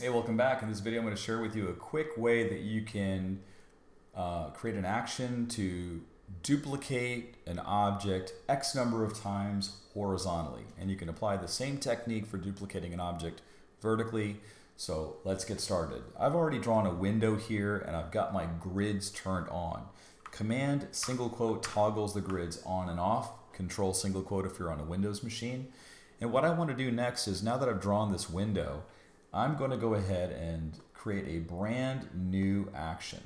Hey, welcome back. In this video, I'm going to share with you a quick way that you can create an action to duplicate an object X number of times horizontally. And you can apply the same technique for duplicating an object vertically. So let's get started. I've already drawn a window here and I've got my grids turned on. Command single quote toggles the grids on and off. Control single quote if you're on a Windows machine. And what I want to do next is, now that I've drawn this window, I'm going to go ahead and create a brand new action.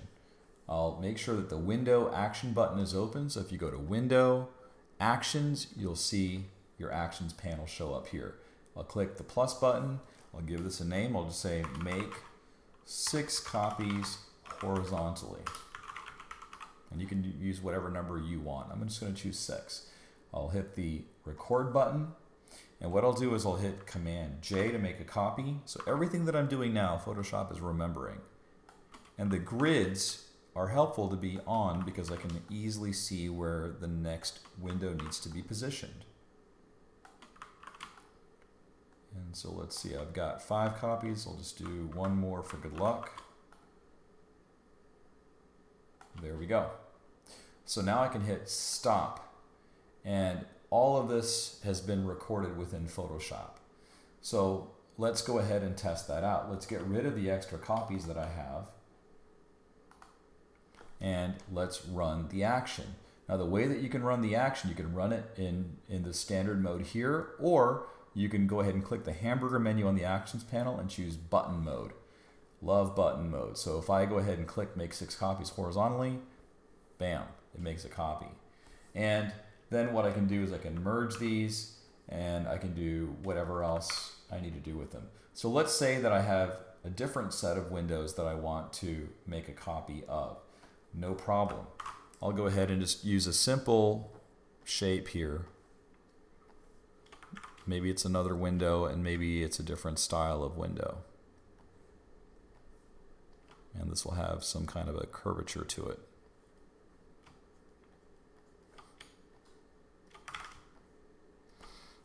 I'll make sure that the window action button is open. So if you go to Window, Actions, you'll see your Actions panel show up here. I'll click the plus button. I'll give this a name. I'll just say make 6 copies horizontally. And you can use whatever number you want. I'm just going to choose 6. I'll hit the record button. And what I'll do is I'll hit Command J to make a copy. So everything that I'm doing now, Photoshop is remembering. And the grids are helpful to be on because I can easily see where the next window needs to be positioned. And so let's see, I've got 5 copies. I'll just do one more for good luck. There we go. So now I can hit stop. And all of this has been recorded within Photoshop. So let's go ahead and test that out. Let's get rid of the extra copies that I have. And let's run the action. Now the way that you can run the action, you can run it in the standard mode here, or you can go ahead and click the hamburger menu on the actions panel and choose button mode. Love button mode. So if I go ahead and click make 6 copies horizontally, bam, it makes a copy. And then what I can do is I can merge these and I can do whatever else I need to do with them. So let's say that I have a different set of windows that I want to make a copy of. No problem. I'll go ahead and just use a simple shape here. Maybe it's another window and maybe it's a different style of window. And this will have some kind of a curvature to it.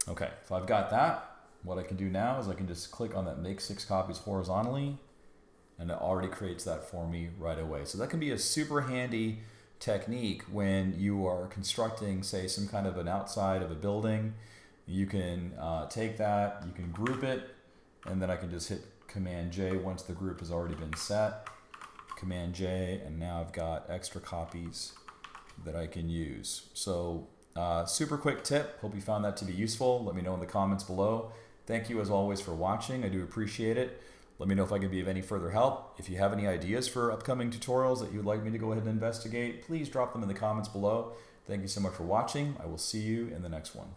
Okay, if I've got that, what I can do now is I can just click on that make 6 copies horizontally, and it already creates that for me right away. So that can be a super handy technique when you are constructing, say, some kind of an outside of a building. You can take that, you can group it, and then I can just hit Command J once the group has already been set. Command J, and now I've got extra copies that I can use. So super quick tip. Hope you found that to be useful. Let me know in the comments below. Thank you as always for watching. I do appreciate it. Let me know if I can be of any further help. If you have any ideas for upcoming tutorials that you'd like me to go ahead and investigate, please drop them in the comments below. Thank you so much for watching. I will see you in the next one.